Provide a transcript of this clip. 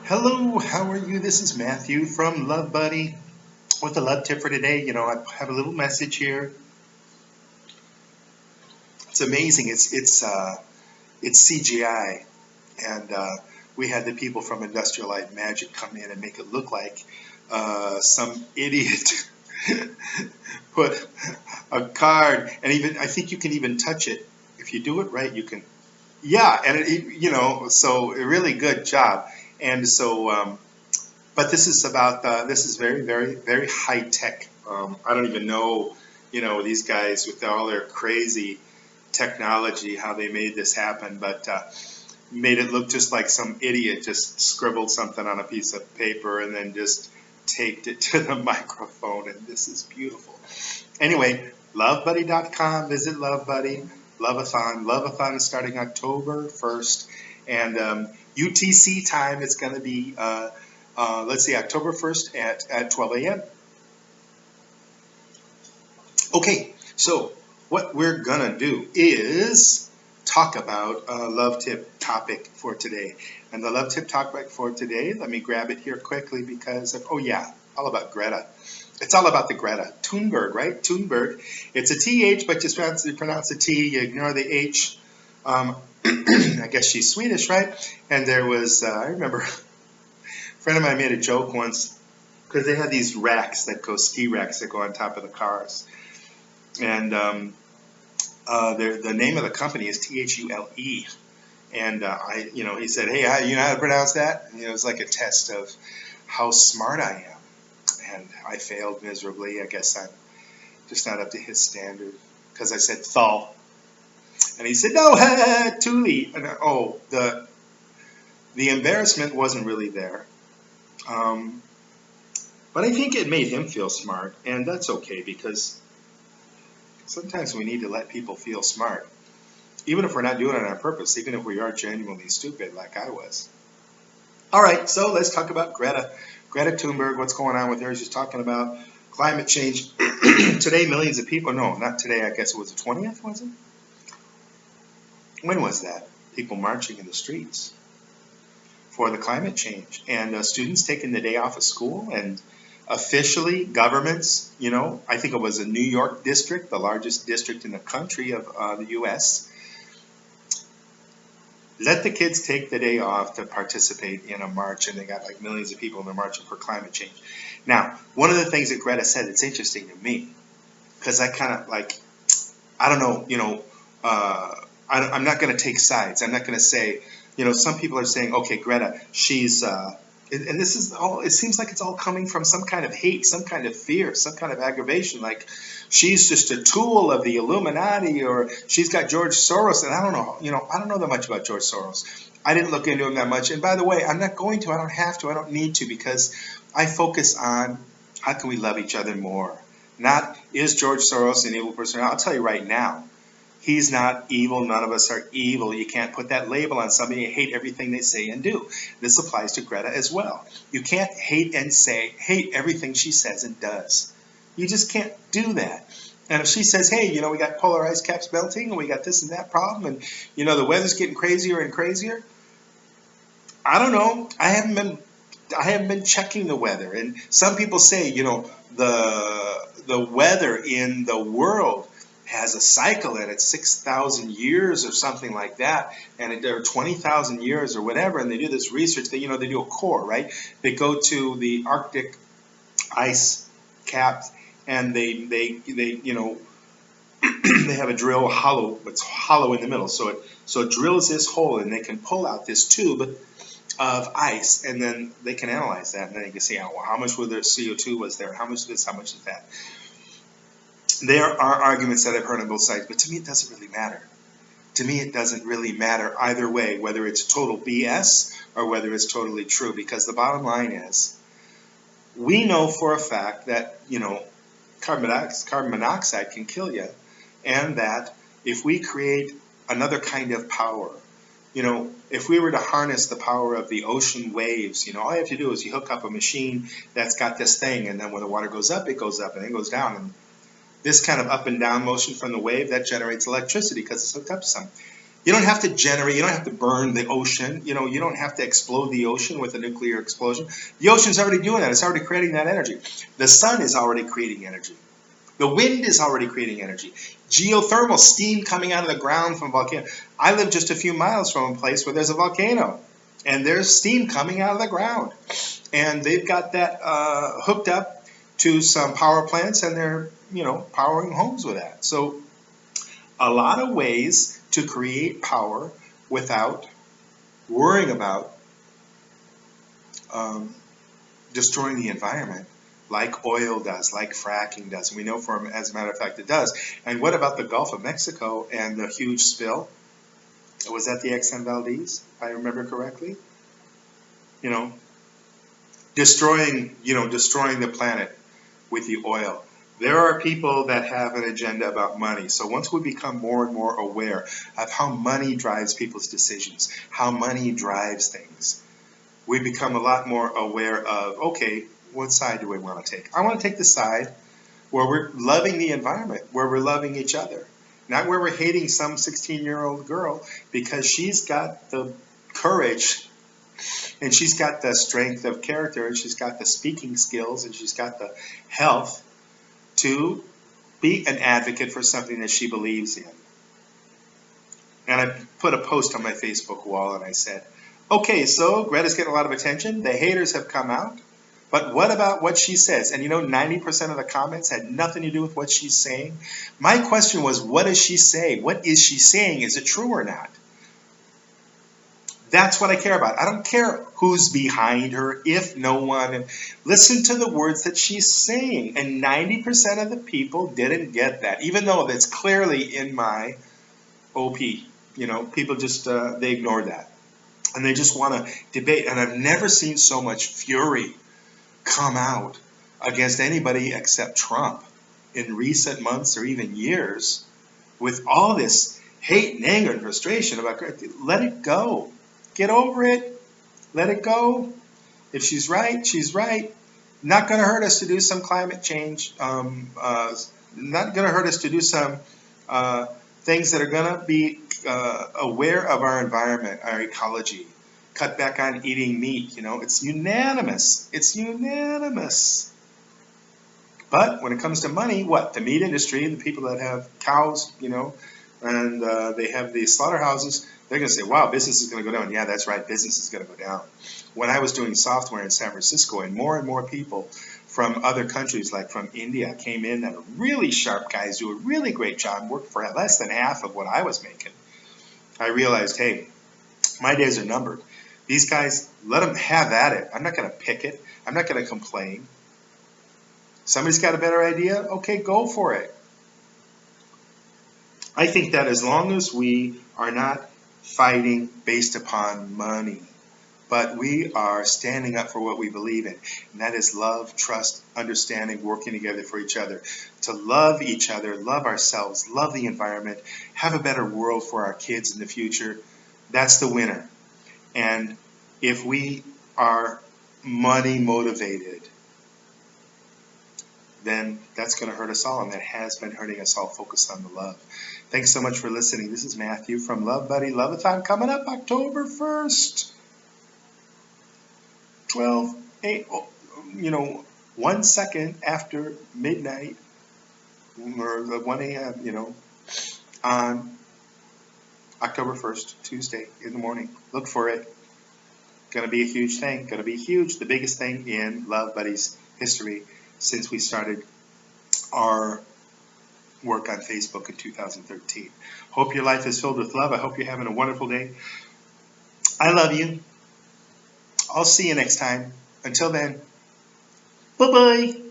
Hello, how are you? This is Matthew from LoveBudi with the love tip for today. I have a little message here. It's amazing. It's CGI, and we had the people from Industrial Light and Magic come in and make it look like some idiot put a card, and even I think you can even touch it if you do it right. You can, yeah, and so a really good job. And so. But this is very, very, very high tech. I don't even know, these guys with all their crazy technology, how they made this happen, but made it look just like some idiot just scribbled something on a piece of paper and then just taped it to the microphone, and this is beautiful. Anyway, LoveBuddy.com, visit LoveBuddy, Loveathon is starting October 1st, and UTC time, it's going to be let's see, October 1st at 12 a.m. Okay, so what we're going to do is talk about a love tip topic for today. And the love tip topic for today, let me grab it here quickly because of, oh yeah, all about Greta. It's all about the Greta Thunberg, right? Thunberg. It's a TH, but just pronounce the T, you ignore the H. I guess she's Swedish, right? And there was, I remember, a friend of mine made a joke once because they had these racks that go, ski racks that go on top of the cars. And the name of the company is THULE. And he said, hey, you know how to pronounce that? And it was like a test of how smart I am. And I failed miserably. I guess I'm just not up to his standard because I said Thul. And he said, no, Thule. And, the embarrassment wasn't really there. But I think it made him feel smart, and that's okay because sometimes we need to let people feel smart, even if we're not doing it on purpose, even if we are genuinely stupid like I was. All right, so let's talk about Greta Thunberg, what's going on with her. She's talking about climate change. Today, millions of people, no, not today, I guess it was the 20th, was it? When was that? People marching in the streets for the climate change, and students taking the day off of school, and officially governments, I think it was a New York district, the largest district in the country of the U.S., let the kids take the day off to participate in a march, and they got like millions of people in the marching for climate change. Now, one of the things that Greta said that's interesting to me, because I kind of like, I don't know, I'm not going to take sides. I'm not going to say, some people are saying, okay, Greta, she's, and this is all, it seems like it's all coming from some kind of hate, some kind of fear, some kind of aggravation, like she's just a tool of the Illuminati, or she's got George Soros, and I don't know, I don't know that much about George Soros. I didn't look into him that much, and by the way, I'm not going to, I don't have to, I don't need to, because I focus on how can we love each other more, not is George Soros an evil person. I'll tell you right now, he's not evil. None of us are evil. You can't put that label on somebody and hate everything they say and do. This applies to Greta as well. You can't hate everything she says and does. You just can't do that. And if she says, hey, we got polar ice caps melting and we got this and that problem and, the weather's getting crazier and crazier, I don't know. I haven't been checking the weather. And some people say, the weather in the world has a cycle and it's 6,000 years or something like that, and there are 20,000 years or whatever, and they do this research. They do a core, right? They go to the Arctic ice caps, and they they have a drill hollow. It's hollow in the middle, so it drills this hole, and they can pull out this tube of ice, and then they can analyze that, and then they can see how much of their CO2 was there, how much of this, how much of that. There are arguments that I've heard on both sides, but to me it doesn't really matter. To me it doesn't really matter either way, whether it's total BS or whether it's totally true, because the bottom line is, we know for a fact that, carbon monoxide can kill you, and that if we create another kind of power, if we were to harness the power of the ocean waves, all you have to do is you hook up a machine that's got this thing, and then when the water goes up, it goes up, and then it goes down, and this kind of up and down motion from the wave, that generates electricity because it's hooked up to something. You don't have to generate, you don't have to burn the ocean, you know, you don't have to explode the ocean with a nuclear explosion. The ocean's already doing that. It's already creating that energy. The sun is already creating energy. The wind is already creating energy. Geothermal, steam coming out of the ground from a volcano. I live just a few miles from a place where there's a volcano, and there's steam coming out of the ground. And they've got that hooked up to some power plants, and they're, you know, powering homes with that. So a lot of ways to create power without worrying about destroying the environment, like oil does, like fracking does. And we know from, as a matter of fact, it does. And what about the Gulf of Mexico and the huge spill? Was that the Exxon Valdez, if I remember correctly? You know, destroying the planet with the oil. There are people that have an agenda about money. So once we become more and more aware of how money drives people's decisions, how money drives things, we become a lot more aware of, okay, what side do we want to take? I want to take the side where we're loving the environment, where we're loving each other, not where we're hating some 16-year-old girl because she's got the courage and she's got the strength of character and she's got the speaking skills and she's got the health to be an advocate for something that she believes in. And I put a post on my Facebook wall and I said, okay, so Greta's getting a lot of attention. The haters have come out. But what about what she says? And you know, 90% of the comments had nothing to do with what she's saying. My question was, what does she say? What is she saying? Is it true or not? That's what I care about. I don't care who's behind her, if no one. Listen to the words that she's saying. And 90% of the people didn't get that, even though that's clearly in my OP. You know, people just, they ignored that. And they just want to debate. And I've never seen so much fury come out against anybody except Trump in recent months or even years with all this hate and anger and frustration about, let it go. Get over it. Let it go. If she's right, she's right. Not going to hurt us to do some climate change. Not going to hurt us to do some things that are going to be aware of our environment, our ecology. Cut back on eating meat. You know, it's unanimous. It's unanimous. But when it comes to money, what? The meat industry, the people that have cows, you know, and they have the slaughterhouses, they're going to say, wow, business is going to go down. Yeah, that's right, business is going to go down. When I was doing software in San Francisco and more people from other countries, like from India, came in that are really sharp guys, do a really great job, worked for less than half of what I was making, I realized, hey, my days are numbered. These guys, let them have at it. I'm not going to pick it. I'm not going to complain. Somebody's got a better idea? Okay, go for it. I think that as long as we are not fighting based upon money, but we are standing up for what we believe in, and that is love, trust, understanding, working together for each other, to love each other, love ourselves, love the environment, have a better world for our kids in the future, that's the winner. And if we are money motivated, then that's going to hurt us all, and that has been hurting us all. Focus on the love. Thanks so much for listening. This is Matthew from LoveBudi. Love-a-thon coming up October 1st. 12, 8, you know, 1 second after midnight, or 1 a.m., you know, on October 1st, Tuesday in the morning. Look for it. Going to be a huge thing. Going to be huge. The biggest thing in LoveBudi's history since we started our work on Facebook in 2013. Hope your life is filled with love. I hope you're having a wonderful day. I love you. I'll see you next time. Until then, bye-bye.